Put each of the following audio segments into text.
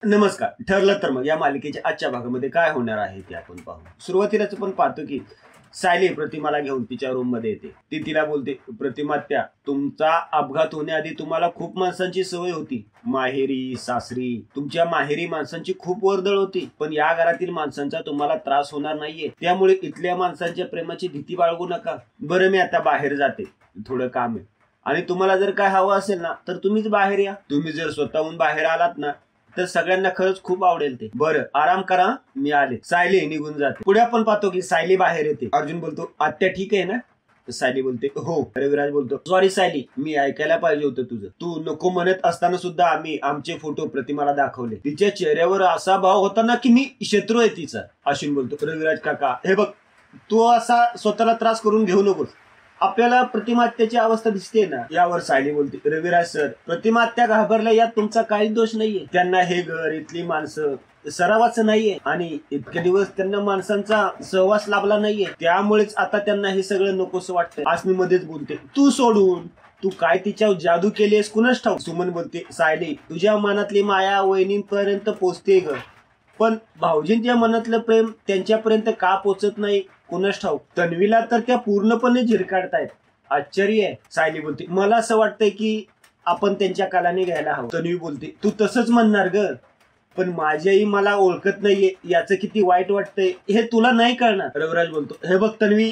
नमस्कार. ठरलं तर मग या मालिकेच्या आजच्या भागामध्ये काय होणार आहे ते आपण पाहू. सुरुवातीलाच आपण पाहतो की सायली प्रतिमाला घेऊन तिच्या रूम मध्ये येते. ती तिला बोलते, प्रतिमा तुमचा अपघात होण्याआधी तुम्हाला खूप माणसांची सवय होती. माहेरी सासरी तुमच्या माहेरी माणसांची खूप वर्दळ होती, पण या घरातील माणसांचा तुम्हाला त्रास होणार नाहीये. त्यामुळे इथल्या माणसांच्या प्रेमाची भीती बाळगू नका. बरं, मी आता बाहेर जाते, थोडं काम आहे. आणि तुम्हाला जर काय हवं असेल ना तर तुम्हीच बाहेर या. तुम्ही जर स्वतःहून बाहेर आलात ना तर सगळ्यांना खरंच खूप आवडेल ते. बरं, आराम करा, मी आले. सायली निघून जाते. पुढे आपण पाहतो की सायली बाहेर येते. अर्जुन बोलतो, आत्या ठीक आहे ना? सायली बोलते, हो. रविराज बोलतो, सॉरी सायली, मी ऐकायला पाहिजे होतं तुझं. तू नको म्हणत असताना सुद्धा आम्ही आमचे फोटो प्रतिमाला दाखवले. तिच्या चेहऱ्यावर असा भाव होता ना की मी शत्रू आहे तिचा. अश्विन बोलतो, रविराज काका हे बघ, तू असा स्वतःला त्रास करून घेऊ नकोस. आपल्याला प्रतिमात्याची अवस्था दिसते ना. यावर सायली बोलते, रविराज सर, प्रतिमात्या घाबरल्या यात तुमचा काहीच दोष नाहीये. त्यांना हे घर, इथली माणसं सरावाचं नाहीये आणि इतके दिवस त्यांना माणसांचा सहवास लाभला नाहीये. त्यामुळेच आता त्यांना हे सगळं नकोस वाटतंय. आसमी मध्येच बोलते, तू सोडून तू काय तिच्यावर जादू केलीस कुणाच ठाऊक. सुमन बोलते, सायली, तुझ्या मनातली माया वहिनींपर्यंत पोचते ग, पण भाऊजींच्या मनातलं प्रेम त्यांच्यापर्यंत का पोचत नाही कुणाच ठाऊक. तन्वीला तर त्या पूर्णपणे झिरकाडतायत. आश्चर्य आहे. सायली बोलते, मला असं वाटतंय की आपण त्यांच्या कालाने घ्यायला हवं. तन्वी बोलते, तू तसंच म्हणणार ग, पण माझी आई मला ओळखत नाहीये याचं किती वाईट वाटतंय हे तुला नाही कळणार. रविराज बोलतो, हे बघ तन्वी,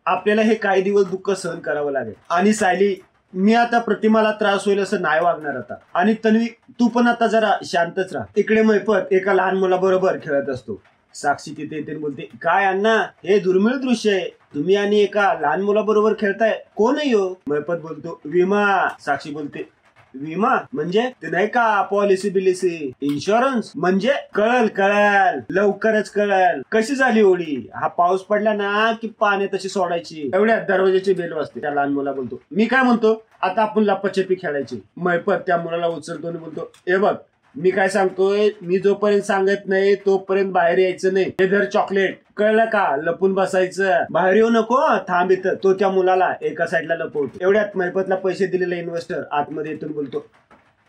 आपल्याला हे काही दिवस दुःख सहन करावं लागेल. आणि सायली, मी आता प्रतिमाला त्रास होईल असं नाही वागणार आता. आणि तन्वी, तू पण आता जरा शांतच राहा. इकडे मैपत एका लहान मुलाबरोबर खेळत असतो. साक्षी तिथे येते बोलते, काय अण्णा, हे दुर्मिळ दृश्य आहे. तुम्ही आणि एका लहान मुलाबरोबर खेळताय. कोण आहे हो? मैपत बोलतो, विमा. साक्षी बोलते, विमा म्हणजे? ते नाही का पॉलिसी बिलिसी इन्शुरन्स. म्हणजे कळल कळल, लवकरच कळल. कशी झाली होळी? हा पाऊस पडला ना की पाण्यात तशी सोडायची. एवढ्या दरवाजाची बेल वाजते. त्या लहान मुला बोलतो, मी काय म्हणतो, आता आपण लपाछपी खेळायची. मैपत त्या मुलाला उचलतो आणि बोलतो, हे बघ, मी काय सांगतोय, मी जोपर्यंत सांगत नाही तोपर्यंत बाहेर यायचं नाही. हे धर चॉकलेट, कळलं का? लपून बसायचं, बाहेर येऊ नको, थांब इथं. तो त्या मुलाला एका साईडला लपवतो. एवढ्यात मैपतला पैसे दिलेला इन्व्हेस्टर आतमध्ये येतून बोलतो,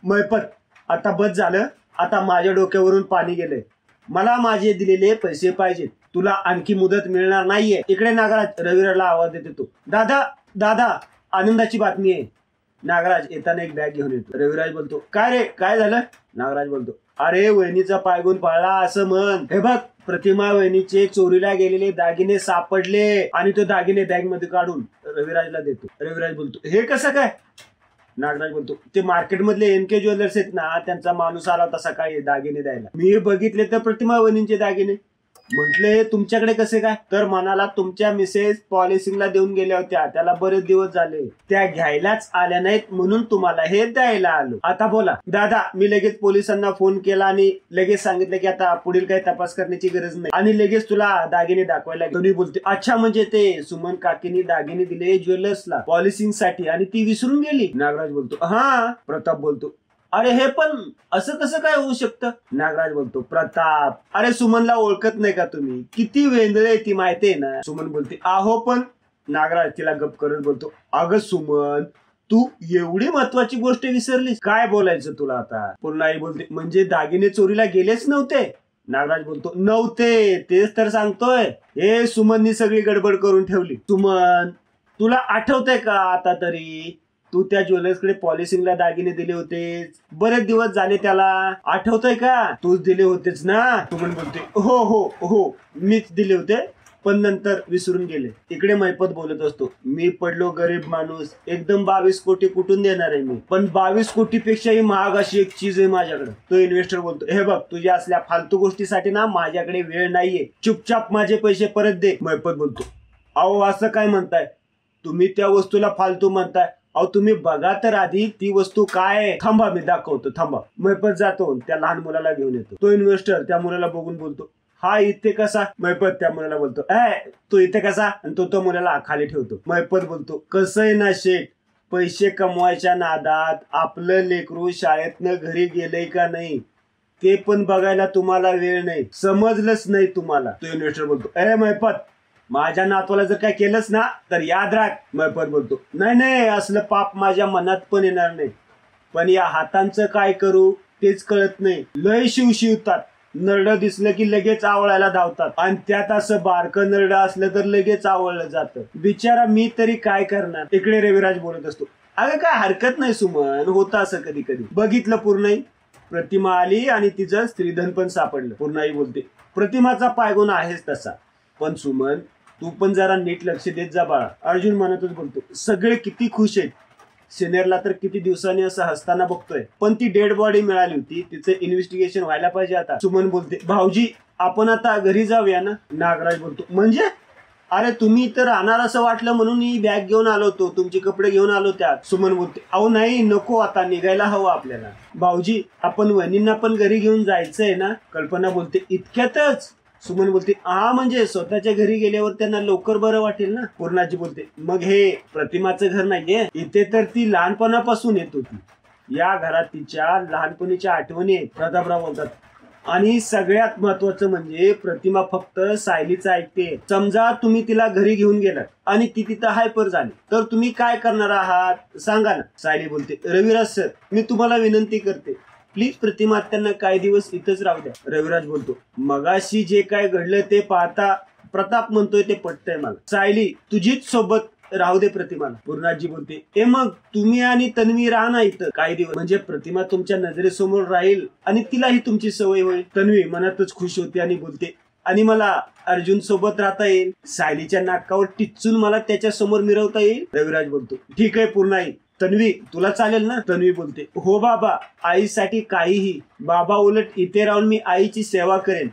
मैपत, आता बस झालं, आता माझ्या डोक्यावरून पाणी गेलंय. मला माझे दिलेले पैसे पाहिजेत. तुला आणखी मुदत मिळणार नाहीये. इकडे नागराज रविराजला आवाज देतो तो, दादा दादा, आनंदाची बातमी आहे. नागराज येताना एक बॅग घेऊन येतो. रविराज बोलतो, काय रे, काय झालं? नागराज बोलतो, अरे वहिनीचा पायगुण पाळला असं म्हण. हे बघ, प्रतिमा वहिनीचे चोरीला गेलेले दागिने सापडले आणि तो दागिने बॅग मध्ये काढून रविराजला देतो. रविराज बोलतो, हे कसं काय? नागराज बोलतो, ते मार्केट मधले एनके ज्वेलर्स आहेत ना, त्यांचा माणूस आला होता सकाळी दागिने द्यायला. मी बघितले तर प्रतिमा वहिनींचे दागिने. म्हटले तुमच्याकडे कसे काय? तर म्हणाला, तुमच्या मिसेस पॉलिसिंगला देऊन गेल्या होत्या, त्याला बरेच दिवस झाले, त्या घ्यायलाच आल्या नाहीत म्हणून तुम्हाला हे द्यायला आलो. आता बोला. दादा, मी लगेच पोलिसांना फोन केला आणि लगेच सांगितलं की आता पुढील काही तपास करण्याची गरज नाही आणि लगेच तुला दागिने दाखवायला. दोन्ही बोलते, अच्छा, म्हणजे ते सुमन काकीनी दागिने दिले ज्वेलर्सला पॉलिसिंग साठी आणि ती विसरून गेली. नागराज बोलतो, हा. प्रताप बोलतो, अरे हे पण असं कसं काय होऊ शकतं? नागराज बोलतो, प्रताप, अरे सुमनला ओळखत नाही का तुम्ही? किती वेंदळे ती माहितीये ना. सुमन बोलते, आहो पण. नागराज तिला गप करत बोलतो, अगं सुमन, तू एवढी महत्वाची गोष्ट विसरलीस? काय बोलायचं तुला आता? पुन्हा आई बोलते, म्हणजे दागिने चोरीला गेलेच नव्हते? नागराज बोलतो, नव्हते, तेच तर सांगतोय. हे सुमननी सगळी गडबड करून ठेवली. सुमन, तुला आठवतंय का आता तरी? तू त्या ज्वेलर्सकडे पॉलिसिंगला दागिने दिले होते, बरेच दिवस झाले त्याला, आठवतंय का? तूच दिले होतेच ना. सुमन बोलते, हो हो हो, मीच दिले होते, पण नंतर विसरून गेले. इकडे मैपत बोलत असतो, मी पडलो गरीब माणूस, एकदम 22 कोटी कुठून देणार आहे मी? पण 22 कोटीपेक्षाही महाग अशी एक चीज आहे माझ्याकडे. तो इन्व्हेस्टर बोलतो, हे बघ, तुझ्या असल्या फालतू गोष्टीसाठी ना माझ्याकडे वेळ नाहीये, चुपचाप माझे पैसे परत दे. मैपत बोलतो, अहो असं काय म्हणताय तुम्ही? त्या वस्तूला फालतू म्हणताय? अहो तुम्ही बघा तर आधी ती वस्तू काय आहे. थांबा, मी दाखवतो, थांबा. मैपत जातो, त्या लहान मुलाला घेऊन येतो. तो इन्व्हेस्टर त्या मुलाला बघून बोलतो, हा इथे कसा? मैपत त्या मुलाला बोलतो, तो इथे कसा? आणि तो मुलाला खाली ठेवतो. मैपत बोलतो, कसं आहे ना शेठ, पैसे कमवायच्या नादात आपलं लेकरू शाळेतनं घरी गेलंय का नाही ते पण बघायला तुम्हाला वेळ नाही, समजलंच नाही तुम्हाला. तो इन्व्हेस्टर बोलतो, मैपत, माझ्या नातवाला जर काय केलंच ना तर याद राख. मैपत बोलतो, नाही नाही, असलं पाप माझ्या मनात पण येणार नाही, पण या हातांचं काय करू तेच कळत नाही. लय शिवशिवतात. नरडं दिसलं की लगेच आवळायला धावतात आणि त्यात असं बारकं नरडं असलं तर लगेच आवळलं जातं. बिचारा मी तरी काय करणार. इकडे रविराज बोलत असतो, अगं काय हरकत नाही सुमन, होतं असं कधी कधी. बघितलं पूर्णाई, प्रतिमा आली आणि तिचं स्त्रीधन पण सापडलं. पूर्णाई बोलते, प्रतिमाचा पायगुण आहेच तसा, पण सुमन तू पण जरा नीट लक्ष देत जा बाळा. अर्जुन म्हणतच बोलतो, सगळे किती खुश आहेत. सिनियरला तर किती दिवसांनी असं हसताना बघतोय, पण ती डेड बॉडी मिळाली होती, तिचं इन्व्हेस्टिगेशन व्हायला पाहिजे आता. सुमन बोलते, भाऊजी आपण आता घरी जाऊया ना. नागराज बोलतो, म्हणजे अरे तुम्ही तर राहणार असं वाटलं म्हणून मी बॅग घेऊन आलो होतो, तुमचे कपडे घेऊन आलो त्यात. सुमन बोलते, अहो नाही नको, आता निघायला हवं आपल्याला. भाऊजी आपण वहिनींना पण घरी घेऊन जायचंय ना. कल्पना बोलते, इतक्यातच. सुमन बोलते, हा म्हणजे स्वतःच्या घरी गेल्यावर त्यांना लवकर बरं वाटेल ना. पूर्णाजी बोलते, मग हे प्रतिमाचं घर नाहीये, इथे तर ती लहानपणापासून येत होती. या घरात तिच्या लहानपणीच्या आठवणी आहेत. प्रतापराव बोलतात, आणि सगळ्यात महत्वाचं म्हणजे प्रतिमा फक्त सायलीचं ऐकते. समजा तुम्ही तिला घरी घेऊन गेलात आणि ती तिथं हायपर झाली तर तुम्ही काय करणार आहात सांगा ना. सायली बोलते, रविराज सर मी तुम्हाला विनंती करते, प्लीज प्रतिमा त्यांना काही दिवस इथंच राहू द्या. रविराज बोलतो, मगाशी जे काय घडलं ते पाहता प्रताप म्हणतोय ते पटतंय मला. सायली तुझीच सोबत राहू दे प्रतिमाला. पूर्णाजी बोलते, ए मग तुम्ही आणि तन्वी राहा ना इथं काही दिवस, म्हणजे प्रतिमा तुमच्या नजरेसमोर राहील आणि तिलाही तुमची सवय होईल. तन्वी मनातच खुश होते आणि बोलते, आणि मला अर्जुन सोबत राहता येईल. सायलीच्या नाकावर टिचून मला त्याच्या समोर मिरवता येईल. रविराज बोलतो, ठीक आहे पूर्णाई. तन्वी तुला चालेल ना. तन्वी बोलते, हो बाबा, आईसाठी काहीही. बाबा उलट इथे राहून मी आईची सेवा करेन,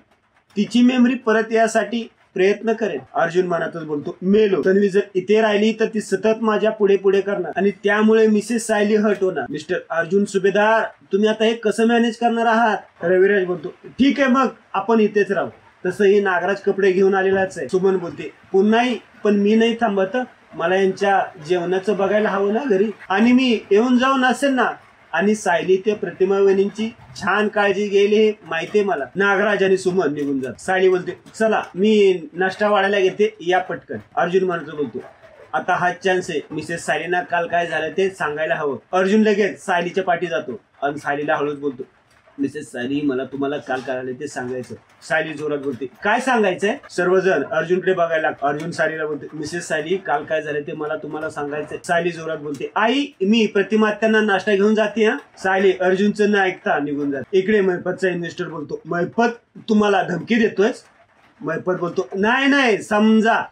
तिची मेमरी परत यासाठी प्रयत्न करेन. अर्जुन मनातच बोलतो, मेलो. तन्वी जर इथे राहिली तर ती सतत माझ्या पुढे पुढे करणार आणि त्यामुळे मिसेस सायली हर्ट होणार. मिस्टर अर्जुन सुभेदार तुम्ही आता हे कसं मॅनेज करणार आहात. रविराज बोलतो, ठीक आहे मग आपण इथेच राहू. तसंही नागराज कपडे घेऊन आलेलाच आहे. सुमन बोलते, पुन्हाही पण मी नाही थांबत, मला यांच्या जेवणाचं बघायला हवं ना घरी, आणि मी येऊन जाऊन असेल ना. आणि सायली ते प्रतिमा वहिनींची छान काळजी घ्यायला हे माहितीये मला. नागराज आणि सुमन निघून जात. सायली बोलते, चला मी नाश्ता वाढायला घेते, या पटकन. अर्जुन म्हणतो बोलतो, आता हा चान्स आहे, मिसेस सायलीना काल काय झालं ते सांगायला हवं. अर्जुन लगेच सायलीच्या पाठी जातो आणि सायलीला हळूच बोलतो, मिसेस सायली मला तुम्हाला काल काय ते सांगायचं. सायली जोरात बोलते, काय सांगायचंय. सर्वजण अर्जुनकडे बघायला. अर्जुन सायलीला बोलते, मिसेस सायली काल काय झाले ते मला तुम्हाला सांगायचंय. सायली जोरात बोलते, आई मी प्रतिमा त्यांना नाश्ता घेऊन जाते. हा. सायली अर्जुनचं न ऐकता निघून जाते. इकडे महिपतचा इन्व्हेस्टर बोलतो, महिपत तुम्हाला धमकी देतोय. महिपत बोलतो, नाही नाही, समजा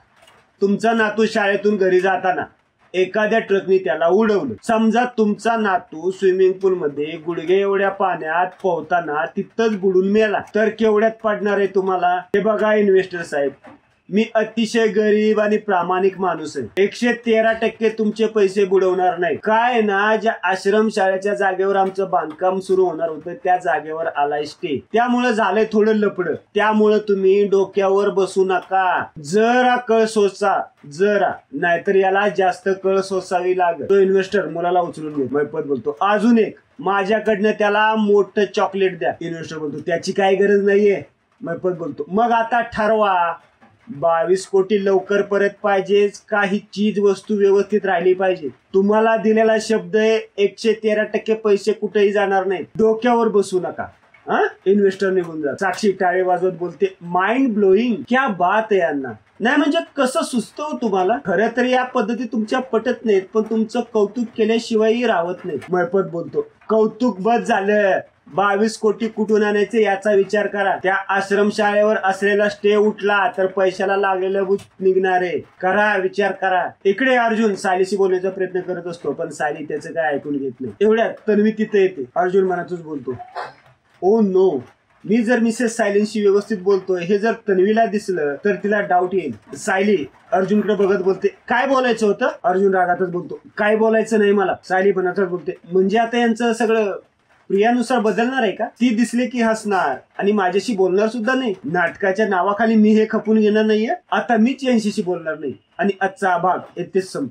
तुमचा नातू शाळेतून घरी जाताना एखाद्या ट्रकने त्याला उडवलं. समजा तुमचा नातू स्विमिंग पूल मध्ये गुडघे एवढ्या पाण्यात पोहताना तिथंच बुडून मेला तर केवढ्यात पडणार आहे तुम्हाला. हे बघा इन्व्हेस्टर साहेब, मी अतिशय गरीब आणि प्रामाणिक माणूस आहे. 113% तुमचे पैसे बुडवणार नाही. काय ना, ज्या आश्रमशाळेच्या जागेवर आमचं बांधकाम सुरू होणार होतं त्या जागेवर आलाय स्टे, त्यामुळे झालंय थोडं लपड. त्यामुळे तुम्ही डोक्यावर बसू नका, जरा कळ सोसा, जरा, नाहीतर याला जास्त कळ सोसावी लागेल. तो इन्व्हेस्टर मुलाला उचलून घेतो. महिपत बोलतो, अजून एक, माझ्याकडनं त्याला मोठं चॉकलेट द्या. इन्व्हेस्टर बोलतो, त्याची काही गरज नाहीये. महिपत बोलतो, मग आता ठरवा, 22 कोटी लवकर परत पाहिजे, काही चीज वस्तू व्यवस्थित राहिली पाहिजे. तुम्हाला दिलेला शब्द आहे, 113% पैसे कुठेही जाणार नाही, डोक्यावर बसू नका. हा. इन्व्हेस्टर निघून जा. साक्षी टाळे वाजवत बोलते, माइंड ब्लोईंग, क्या बात आहे यांना. नाही म्हणजे कसं सुचतं तुम्हाला. खरं तर या पद्धती तुमच्या पटत नाहीत, पण तुमचं कौतुक केल्याशिवायही राहत नाही. महिपत बोलतो, कौतुक बस झालं, 22 कोटी कुठून आणायचे याचा विचार करा. त्या आश्रमशाळेवर असलेला स्टे उठला तर पैशाला लागलेलं बुच निघणार आहे. करा, विचार करा. इकडे अर्जुन सायलीशी बोलण्याचा प्रयत्न करत असतो, पण सायली त्याचं काय ऐकून घेत नाही. एवढ्यात तन्वी तिथे येते. अर्जुन मनातच बोलतो, ओ नो, मी जर मिसेस सायलीशी व्यवस्थित बोलतोय हे जर तन्वीला दिसलं तर तिला डाऊट येईल. सायली अर्जुनकडे बघत बोलते, काय बोलायचं होतं. अर्जुन रागातच बोलतो, काय बोलायचं नाही मला. सायली मनातच बोलते, म्हणजे आता यांचं सगळं प्रियानुसार बदलणार आहे का. ती दिसले की हसणार आणि माझ्याशी बोलणार सुद्धा नाही. नाटकाच्या नावाखाली मी हे खपून घेणार नाहीये. आता मीच यांच्याशी बोलणार नाही. आणि आजचा भाग येथेच संपतो.